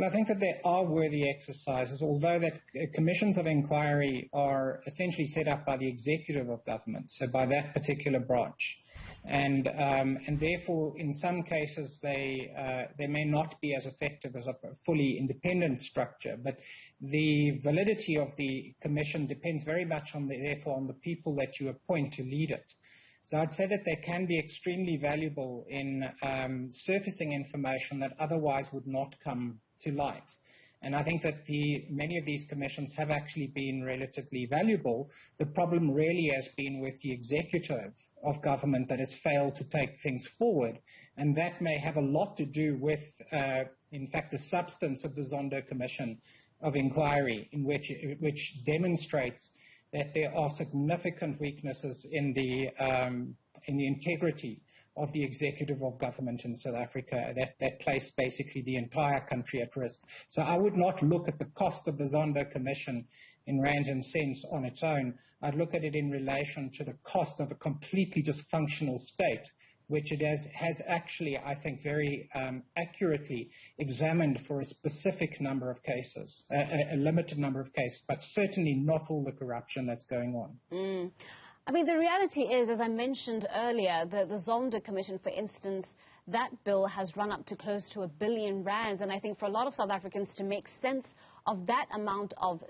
Well, I think that there are worthy exercises, although that commissions of inquiry are essentially set up by the executive of government, so by that particular branch. And therefore, in some cases, they may not be as effective as a fully independent structure. But the validity of the commission depends very much on the people that you appoint to lead it. So I'd say that they can be extremely valuable in surfacing information that otherwise would not come to light. And I think that many of these commissions have actually been relatively valuable. The problem really has been with the executive of government that has failed to take things forward. And that may have a lot to do with, in fact, the substance of the Zondo Commission of Inquiry, in which demonstrates that there are significant weaknesses in the integrity of the executive of government in South Africa that place basically the entire country at risk. So I would not look at the cost of the Zondo Commission in rands and cents on its own. I'd look at it in relation to the cost of a completely dysfunctional state, which it has actually, I think, very accurately examined for a specific number of cases, a limited number of cases, but certainly not all the corruption that's going on. I mean, the reality is, as I mentioned earlier, the Zondo Commission, for instance, that bill has run up to close to R1 billion. And I think for a lot of South Africans to make sense of that amount of,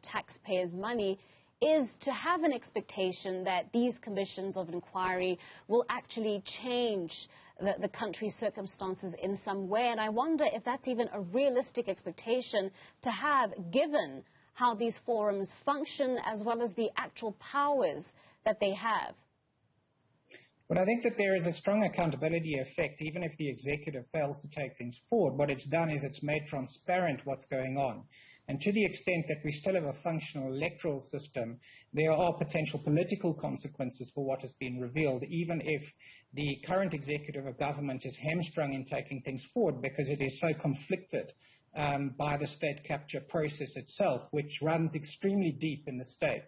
taxpayers' money is to have an expectation that these commissions of inquiry will actually change the country's circumstances in some way. And I wonder if that's even a realistic expectation to have, given how these forums function as well as the actual powers that they have. But I think that there is a strong accountability effect, even if the executive fails to take things forward. What it's done is it's made transparent what's going on. And to the extent that we still have a functional electoral system, there are potential political consequences for what has been revealed, even if the current executive of government is hamstrung in taking things forward because it is so conflicted by the state capture process itself, which runs extremely deep in the state.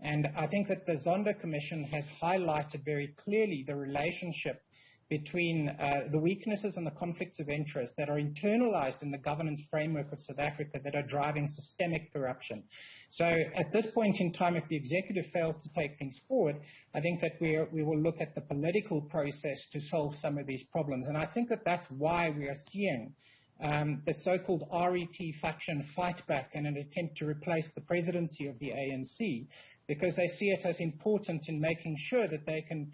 And I think that the Zondo Commission has highlighted very clearly the relationship between the weaknesses and the conflicts of interest that are internalized in the governance framework of South Africa that are driving systemic corruption. So at this point in time, if the executive fails to take things forward, I think that we will look at the political process to solve some of these problems. And I think that that's why we are seeing the so-called RET faction fight back in an attempt to replace the presidency of the ANC, because they see it as important in making sure that they can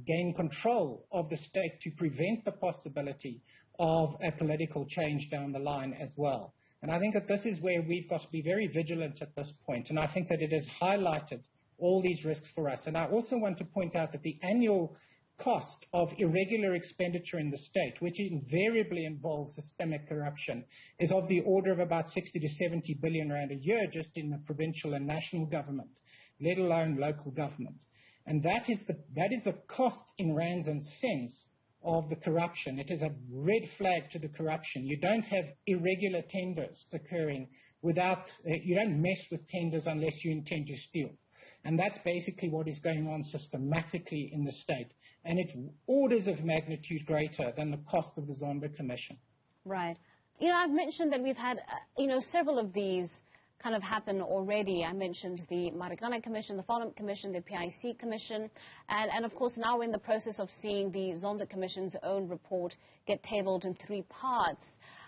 gain control of the state to prevent the possibility of a political change down the line as well. And I think that this is where we've got to be very vigilant at this point, and I think that it has highlighted all these risks for us. And I also want to point out that the annual cost of irregular expenditure in the state, which invariably involves systemic corruption, is of the order of about 60 to 70 billion rand a year just in the provincial and national government, let alone local government. And that is the cost in rands and cents of the corruption. It is a red flag to the corruption. You don't have irregular tenders occurring you don't mess with tenders unless you intend to steal. And that's basically what is going on systematically in the state. And it's orders of magnitude greater than the cost of the Zondo Commission. Right. I've mentioned that we've had, several of these kind of happen already. I mentioned the Marikana Commission, the Follow-up Commission, the PIC Commission, and of course now we're in the process of seeing the Zondo Commission's own report get tabled in 3 parts.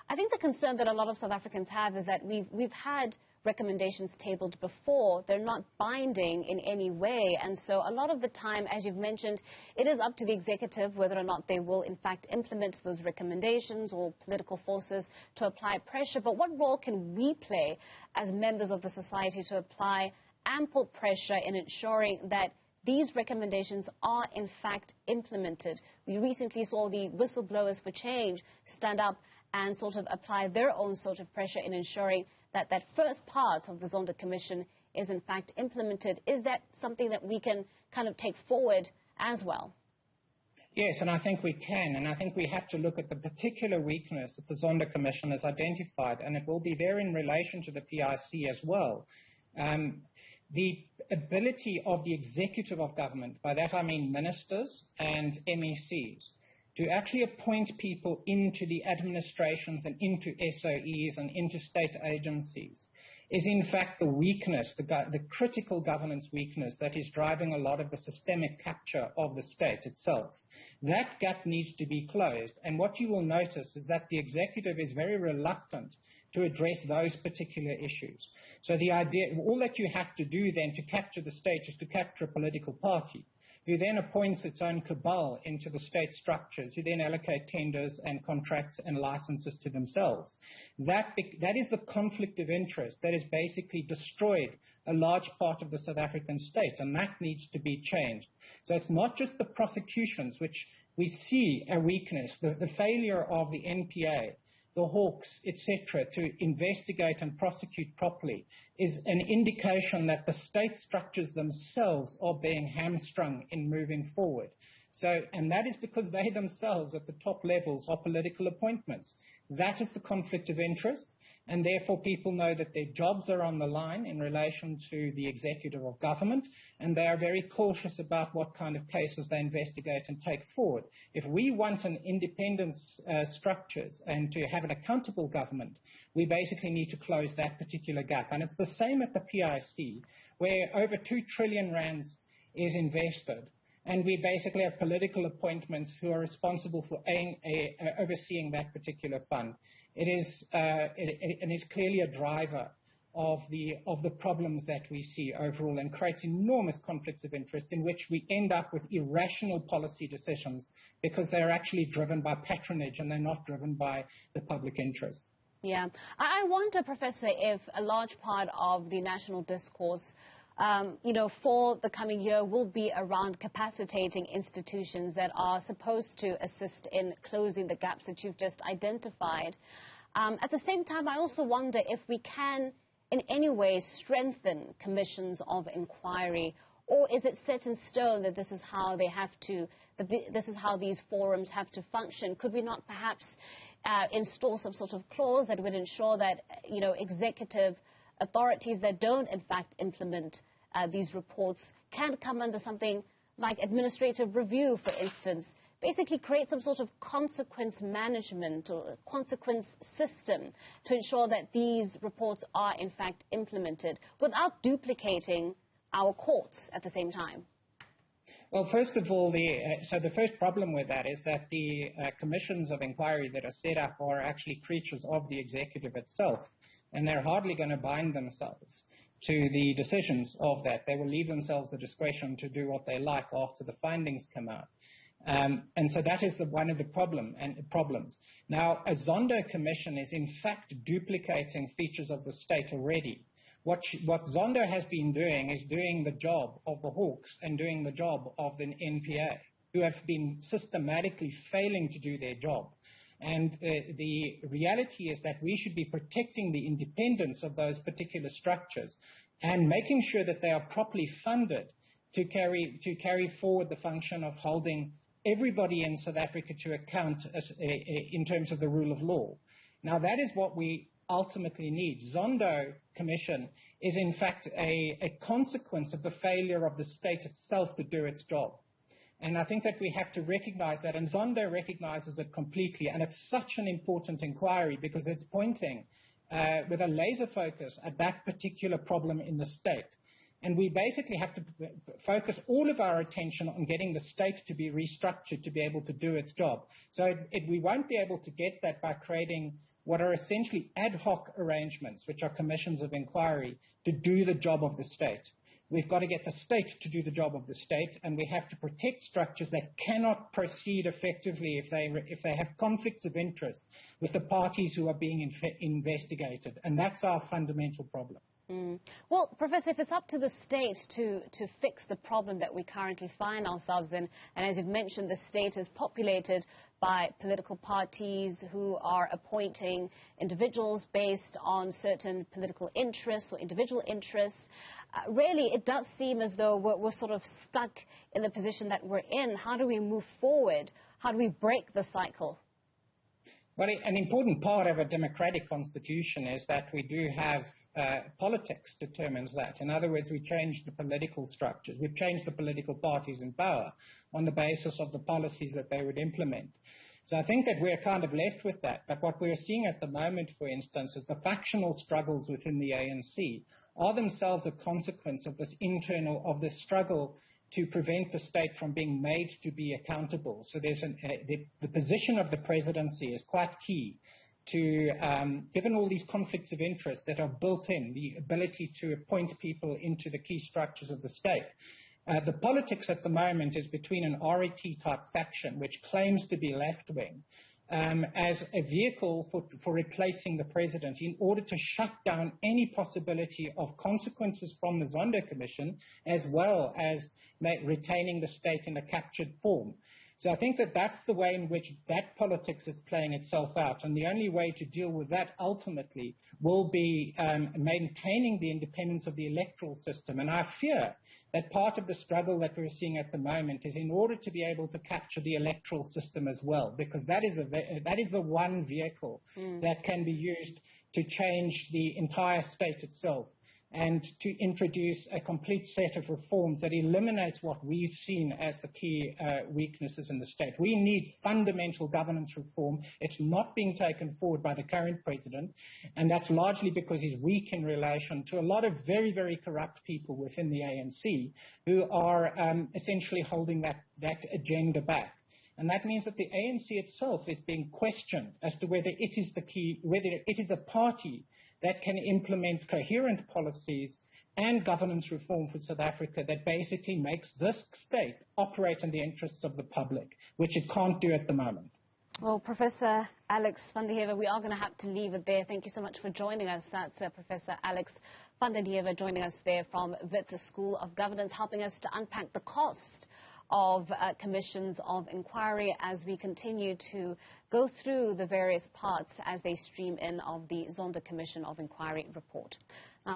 I think the concern that a lot of South Africans have is that we've had recommendations tabled before. They're not binding in any way. And so a lot of the time, as you've mentioned, it is up to the executive whether or not they will in fact implement those recommendations or political forces to apply pressure. But what role can we play as members of the society to apply ample pressure in ensuring that these recommendations are in fact implemented? We recently saw the Whistleblowers for Change stand up and sort of apply their own sort of pressure in ensuring that that first part of the Zondo Commission is in fact implemented. Is that something that we can kind of take forward as well? Yes, and I think we can, and I think we have to look at the particular weakness that the Zondo Commission has identified, and it will be there in relation to the PIC as well. The ability of the executive of government, by that I mean ministers and MECs, to actually appoint people into the administrations and into SOEs and into state agencies is in fact the weakness, the critical governance weakness that is driving a lot of the systemic capture of the state itself. That gap needs to be closed, and what you will notice is that the executive is very reluctant to address those particular issues. So the idea, all that you have to do then to capture the state is to capture a political party, who then appoints its own cabal into the state structures, who then allocate tenders and contracts and licenses to themselves. That is the conflict of interest that has basically destroyed a large part of the South African state, and that needs to be changed. So it's not just the prosecutions, which we see a weakness, the failure of the NPA, the Hawks, etc., to investigate and prosecute properly is an indication that the state structures themselves are being hamstrung in moving forward. So, and that is because they themselves at the top levels are political appointments. That is the conflict of interest, and therefore people know that their jobs are on the line in relation to the executive of government, and they are very cautious about what kind of cases they investigate and take forward. If we want an independent structures and to have an accountable government, we basically need to close that particular gap. And it's the same at the PIC, where over 2 trillion rands is invested. And we basically have political appointments who are responsible for overseeing that particular fund. It is clearly a driver of the problems that we see overall, and creates enormous conflicts of interest in which we end up with irrational policy decisions because they're actually driven by patronage and they're not driven by the public interest. Yeah. I wonder, Professor, if a large part of the national discourse for the coming year will be around capacitating institutions that are supposed to assist in closing the gaps that you've just identified. At the same time, I also wonder if we can in any way strengthen commissions of inquiry, or is it set in stone that this is how they have to, this is how these forums have to function? Could we not perhaps install some sort of clause that would ensure that, executive authorities that don't in fact implement these reports can come under something like administrative review, for instance, basically create some sort of consequence management or consequence system to ensure that these reports are in fact implemented without duplicating our courts at the same time? Well, first of all, the first problem with that is that the commissions of inquiry that are set up are actually creatures of the executive itself, and they're hardly going to bind themselves to the decisions of that. They will leave themselves the discretion to do what they like after the findings come out. And so that is one of the problems. Now, a Zondo commission is in fact duplicating features of the state already. What Zondo has been doing is doing the job of the Hawks and doing the job of the NPA, who have been systematically failing to do their job. And the reality is that we should be protecting the independence of those particular structures and making sure that they are properly funded to carry forward the function of holding everybody in South Africa to account in terms of the rule of law. Now, that is what we ultimately need. Zondo Commission is in fact a consequence of the failure of the state itself to do its job. And I think that we have to recognize that, and Zondo recognizes it completely, and it's such an important inquiry because it's pointing with a laser focus at that particular problem in the state. And we basically have to focus all of our attention on getting the state to be restructured to be able to do its job. So we won't be able to get that by creating what are essentially ad hoc arrangements, which are commissions of inquiry, to do the job of the state. We've got to get the state to do the job of the state, and we have to protect structures that cannot proceed effectively if they have conflicts of interest with the parties who are being investigated. And that's our fundamental problem. Well, Professor, if it's up to the state to fix the problem that we currently find ourselves in, and as you've mentioned, the state is populated by political parties who are appointing individuals based on certain political interests or individual interests, really it does seem as though we're sort of stuck in the position that we're in. How do we move forward? How do we break the cycle? Well, an important part of a democratic constitution is that we do have politics determines that. In other words, we change the political structures. We've changed the political parties in power on the basis of the policies that they would implement. So I think that we're kind of left with that. But what we're seeing at the moment, for instance, is the factional struggles within the ANC are themselves a consequence of this this struggle to prevent the state from being made to be accountable. So there's the position of the presidency is quite key to, given all these conflicts of interest that are built in, the ability to appoint people into the key structures of the state. The politics at the moment is between an RET-type faction, which claims to be left-wing, as a vehicle for replacing the president in order to shut down any possibility of consequences from the Zondo Commission, as well as retaining the state in a captured form. So I think that that's the way in which that politics is playing itself out. And the only way to deal with that ultimately will be maintaining the independence of the electoral system. And I fear that part of the struggle that we're seeing at the moment is in order to be able to capture the electoral system as well, because that is the one vehicle that can be used to change the entire state itself, and to introduce a complete set of reforms that eliminates what we've seen as the key weaknesses in the state. We need fundamental governance reform. It's not being taken forward by the current president, and that's largely because he's weak in relation to a lot of very, very corrupt people within the ANC who are essentially holding that agenda back. And that means that the ANC itself is being questioned as to whether it is a party that can implement coherent policies and governance reform for South Africa that basically makes this state operate in the interests of the public, which it can't do at the moment. Well, Professor Alex van der Heever, we are going to have to leave it there. Thank you so much for joining us. That's Professor Alex van der Heever joining us there from Wits School of Governance, helping us to unpack the cost of commissions of inquiry as we continue to go through the various parts as they stream in of the Zondo Commission of Inquiry report. Now,